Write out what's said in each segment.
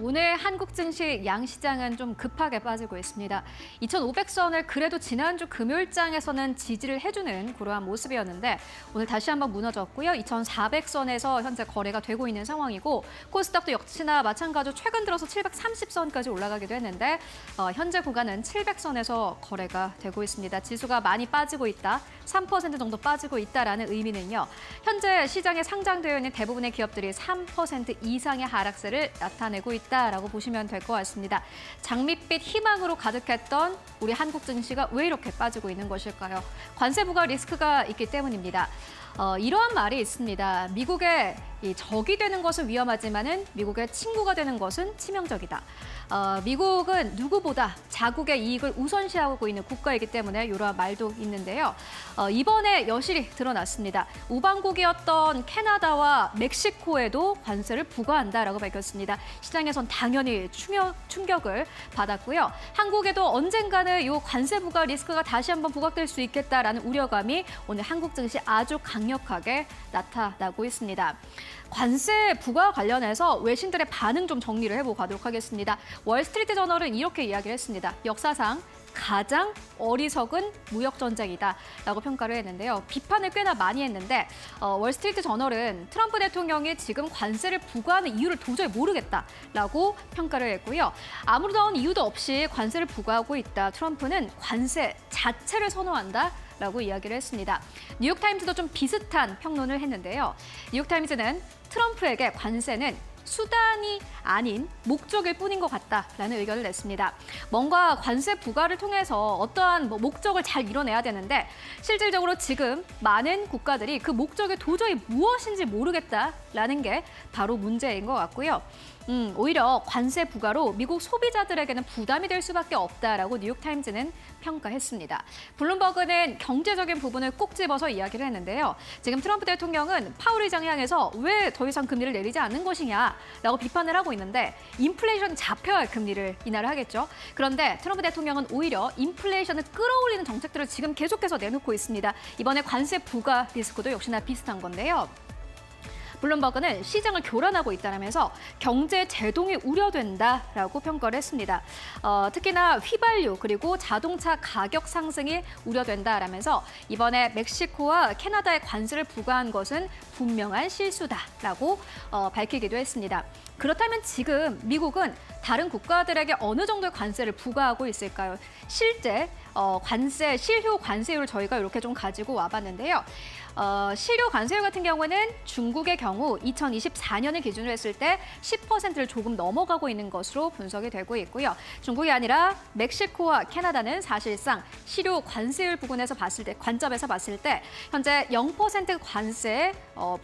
오늘 한국 증시 양시장은 좀 급하게 빠지고 있습니다. 2,500선을 그래도 지난주 금요일장에서는 지지를 해주는 그러한 모습이었는데 오늘 다시 한번 무너졌고요. 2,400선에서 현재 거래가 되고 있는 상황이고 코스닥도 역시나 마찬가지로 최근 들어서 730선까지 올라가기도 했는데 현재 구간은 700선에서 거래가 되고 있습니다. 지수가 많이 빠지고 있다, 3% 정도 빠지고 있다라는 의미는요. 현재 시장에 상장되어 있는 대부분의 기업들이 3% 이상의 하락세를 나타내고 있다라고 보시면 될 것 같습니다. 장밋빛 희망으로 가득했던 우리 한국 증시가 왜 이렇게 빠지고 있는 것일까요? 관세 부과 리스크가 있기 때문입니다. 이러한 말이 있습니다. 미국의 적이 되는 것은 위험하지만은 미국의 친구가 되는 것은 치명적이다. 미국은 누구보다 자국의 이익을 우선시하고 있는 국가이기 때문에 이러한 말도 있는데요. 이번에 여실히 드러났습니다. 우방국이었던 캐나다와 멕시코에도 관세를 부과한다라고 밝혔습니다. 시장에선 당연히 충격을 받았고요. 한국에도 언젠가는 이 관세 부과 리스크가 다시 한번 부각될 수 있겠다라는 우려감이 오늘 한국 증시 아주 강력하게 나타나고 있습니다. 관세 부과 관련해서 외신들의 반응 좀 정리를 해보고 가도록 하겠습니다. 월스트리트 저널은 이렇게 이야기를 했습니다. 역사상 가장 어리석은 무역 전쟁이다라고 평가를 했는데요. 비판을 꽤나 많이 했는데 월스트리트 저널은 트럼프 대통령이 지금 관세를 부과하는 이유를 도저히 모르겠다라고 평가를 했고요. 아무런 이유도 없이 관세를 부과하고 있다. 트럼프는 관세 자체를 선호한다. 라고 이야기를 했습니다. 뉴욕타임즈도 좀 비슷한 평론을 했는데요. 뉴욕타임즈는 트럼프에게 관세는 수단이 아닌 목적일 뿐인 것 같다라는 의견을 냈습니다. 뭔가 관세 부과를 통해서 어떠한 목적을 잘 이뤄내야 되는데 실질적으로 지금 많은 국가들이 그 목적이 도저히 무엇인지 모르겠다라는 게 바로 문제인 것 같고요. 오히려 관세 부과로 미국 소비자들에게는 부담이 될 수밖에 없다라고 뉴욕타임즈는 평가했습니다. 블룸버그는 경제적인 부분을 꼭 집어서 이야기를 했는데요. 지금 트럼프 대통령은 파월 의장을 향해서 왜 더 이상 금리를 내리지 않는 것이냐라고 비판을 하고 있는데 인플레이션 잡혀야 할 금리를 인하를 하겠죠. 그런데 트럼프 대통령은 오히려 인플레이션을 끌어올리는 정책들을 지금 계속해서 내놓고 있습니다. 이번에 관세 부과 리스크도 역시나 비슷한 건데요. 블룸버그는 시장을 교란하고 있다면서 경제 제동이 우려된다라고 평가를 했습니다. 특히나 휘발유 그리고 자동차 가격 상승이 우려된다라면서 이번에 멕시코와 캐나다에 관세를 부과한 것은 분명한 실수다라고 밝히기도 했습니다. 그렇다면 지금 미국은 다른 국가들에게 어느 정도의 관세를 부과하고 있을까요? 실제 관세, 실효 관세율을 저희가 이렇게 좀 가지고 와봤는데요. 실효 관세율 같은 경우에는 중국의 경우 2024년을 기준으로 했을 때 10%를 조금 넘어가고 있는 것으로 분석이 되고 있고요. 중국이 아니라 멕시코와 캐나다는 사실상 실효 관세율 부분에서 봤을 때, 관점에서 봤을 때 현재 0% 관세에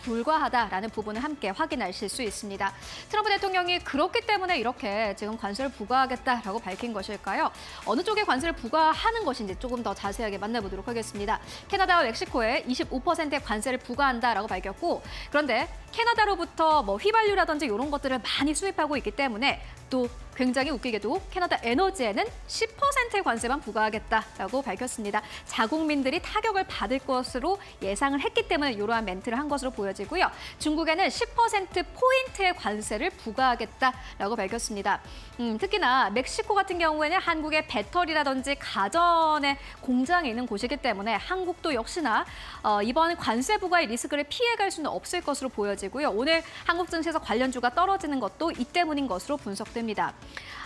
불과하다라는 부분을 함께 확인하실 수 있습니다. 트럼프 대통령이 그렇기 때문에 이렇게 지금 관세를 부과하겠다라고 밝힌 것일까요? 어느 쪽에 관세를 부과하는 것인지 조금 더 자세하게 만나보도록 하겠습니다. 캐나다와 멕시코에 25%의 관세를 부과한다라고 밝혔고, 그런데 캐나다로부터 휘발유라든지 이런 것들을 많이 수입하고 있기 때문에 또 굉장히 웃기게도 캐나다 에너지에는 10%의 관세만 부과하겠다라고 밝혔습니다. 자국민들이 타격을 받을 것으로 예상을 했기 때문에 이러한 멘트를 한 것으로 보여지고요. 중국에는 10%포인트의 관세를 부과하겠다라고 밝혔습니다. 특히나 멕시코 같은 경우에는 한국의 배터리라든지 가전의 공장이 있는 곳이기 때문에 한국도 역시나 이번 관세 부과의 리스크를 피해갈 수는 없을 것으로 보여지고요. 오늘 한국 증시에서 관련주가 떨어지는 것도 이 때문인 것으로 분석됩니다.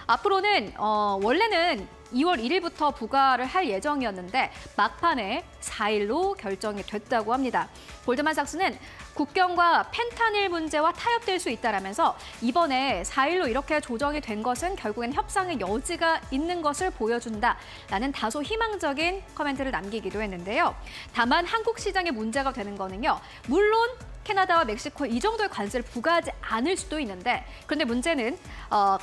앞으로는 원래는 2월 1일부터 부과를 할 예정이었는데 막판에 4일로 결정이 됐다고 합니다. 골드만삭스는 국경과 펜타닐 문제와 타협될 수 있다라면서 이번에 4일로 이렇게 조정이 된 것은 결국엔 협상의 여지가 있는 것을 보여준다라는 다소 희망적인 코멘트를 남기기도 했는데요. 다만 한국 시장에 문제가 되는 거는요. 물론 캐나다와 멕시코 이 정도의 관세를 부과하지 않을 수도 있는데 그런데 문제는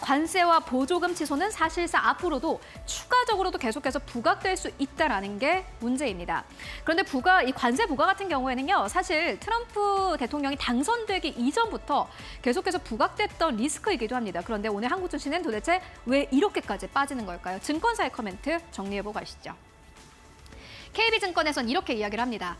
관세와 보조금 취소는 사실상 앞으로도 추가적으로도 계속해서 부각될 수 있다는 게 문제입니다. 그런데 이 관세 부과 같은 경우에는요. 사실 트럼프 대통령이 당선되기 이전부터 계속해서 부각됐던 리스크이기도 합니다. 그런데 오늘 한국 증시는 도대체 왜 이렇게까지 빠지는 걸까요? 증권사의 코멘트 정리해보고 가시죠. KB증권에선 이렇게 이야기를 합니다.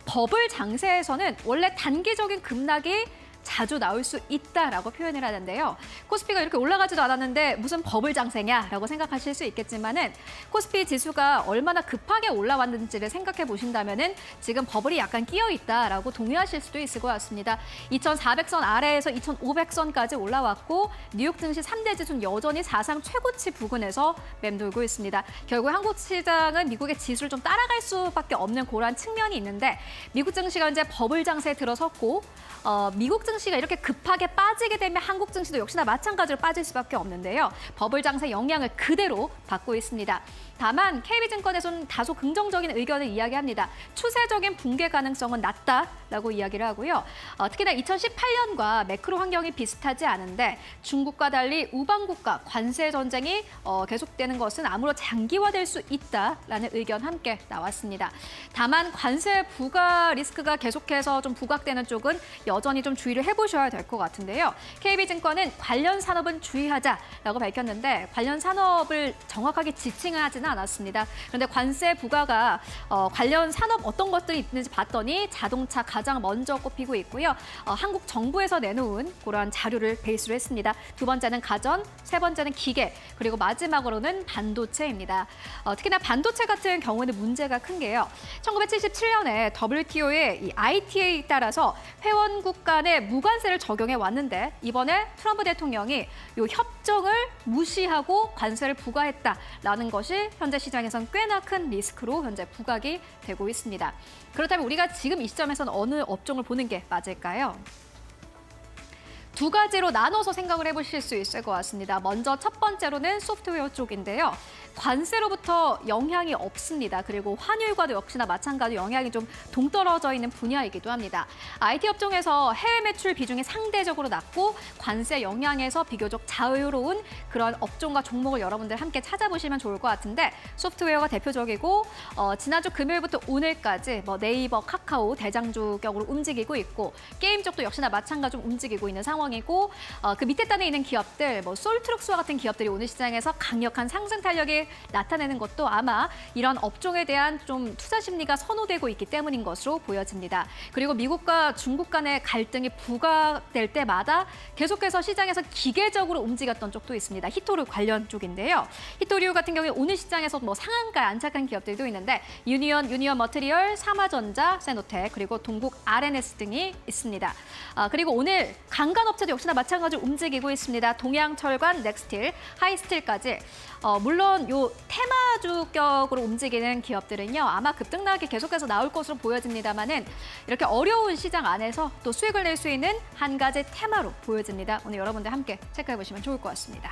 버블 장세에서는 원래 단기적인 급락이 자주 나올 수 있다라고 표현을 하는데요. 코스피가 이렇게 올라가지도 않았는데 무슨 버블 장세냐라고 생각하실 수 있겠지만은 코스피 지수가 얼마나 급하게 올라왔는지를 생각해 보신다면은 지금 버블이 약간 끼어 있다라고 동의하실 수도 있을 것 같습니다. 2,400선 아래에서 2,500선까지 올라왔고 뉴욕 증시 3대 지수는 여전히 사상 최고치 부근에서 맴돌고 있습니다. 결국 한국 시장은 미국의 지수를 좀 따라갈 수밖에 없는 그러한 측면이 있는데 미국 증시가 이제 버블 장세에 들어섰고 미국 증시가 이렇게 급하게 빠지게 되면 한국 증시도 역시나 마찬가지로 빠질 수밖에 없는데요. 버블 장세 영향을 그대로 받고 있습니다. 다만 KB증권에서는 다소 긍정적인 의견을 이야기합니다. 추세적인 붕괴 가능성은 낮다라고 이야기를 하고요. 특히나 2018년과 매크로 환경이 비슷하지 않은데 중국과 달리 우방국가 관세 전쟁이 계속되는 것은 아무로 장기화될 수 있다라는 의견 함께 나왔습니다. 다만 관세 부과 리스크가 계속해서 좀 부각되는 쪽은 여전히 좀 주의를 해보셔야 될 것 같은데요. KB증권은 관련 산업은 주의하자라고 밝혔는데 관련 산업을 정확하게 지칭은 하지는 않았습니다. 그런데 관세 부과가 관련 산업 어떤 것들이 있는지 봤더니 자동차 가장 먼저 꼽히고 있고요. 한국 정부에서 내놓은 그런 자료를 베이스로 했습니다. 두 번째는 가전, 세 번째는 기계, 그리고 마지막으로는 반도체입니다. 특히나 반도체 같은 경우는 문제가 큰 게요. 1977년에 WTO의 이 ITA에 따라서 회원국 간의 무관세를 적용해 왔는데 이번에 트럼프 대통령이 이 협정을 무시하고 관세를 부과했다라는 것이 현재 시장에선 꽤나 큰 리스크로 현재 부각이 되고 있습니다. 그렇다면 우리가 지금 이 시점에서는 어느 업종을 보는 게 맞을까요? 두 가지로 나눠서 생각을 해보실 수 있을 것 같습니다. 먼저 첫 번째로는 소프트웨어 쪽인데요. 관세로부터 영향이 없습니다. 그리고 환율과도 역시나 마찬가지로 영향이 좀 동떨어져 있는 분야이기도 합니다. IT 업종에서 해외 매출 비중이 상대적으로 낮고 관세 영향에서 비교적 자유로운 그런 업종과 종목을 여러분들 함께 찾아보시면 좋을 것 같은데 소프트웨어가 대표적이고 지난주 금요일부터 오늘까지 네이버, 카카오 대장주격으로 움직이고 있고 게임 쪽도 역시나 마찬가지로 움직이고 있는 상황이고 그 밑에 단에 있는 기업들, 솔트룩스와 같은 기업들이 오늘 시장에서 강력한 상승 탄력이 나타내는 것도 아마 이런 업종에 대한 좀 투자 심리가 선호되고 있기 때문인 것으로 보여집니다. 그리고 미국과 중국 간의 갈등이 부각될 때마다 계속해서 시장에서 기계적으로 움직였던 쪽도 있습니다. 히토류 관련 쪽인데요. 히토류 같은 경우에 오늘 시장에서 상한가에 안착한 기업들도 있는데 유니언 머티리얼, 삼화전자, 세노텍, 그리고 동국 RNS 등이 있습니다. 그리고 오늘 강간업체도 역시나 마찬가지로 움직이고 있습니다. 동양철관, 넥스틸, 하이스틸까지. 물론 요 테마주격으로 움직이는 기업들은요 아마 급등락이 계속해서 나올 것으로 보여집니다만은 이렇게 어려운 시장 안에서 또 수익을 낼 수 있는 한 가지 테마로 보여집니다. 오늘 여러분들 함께 체크해 보시면 좋을 것 같습니다.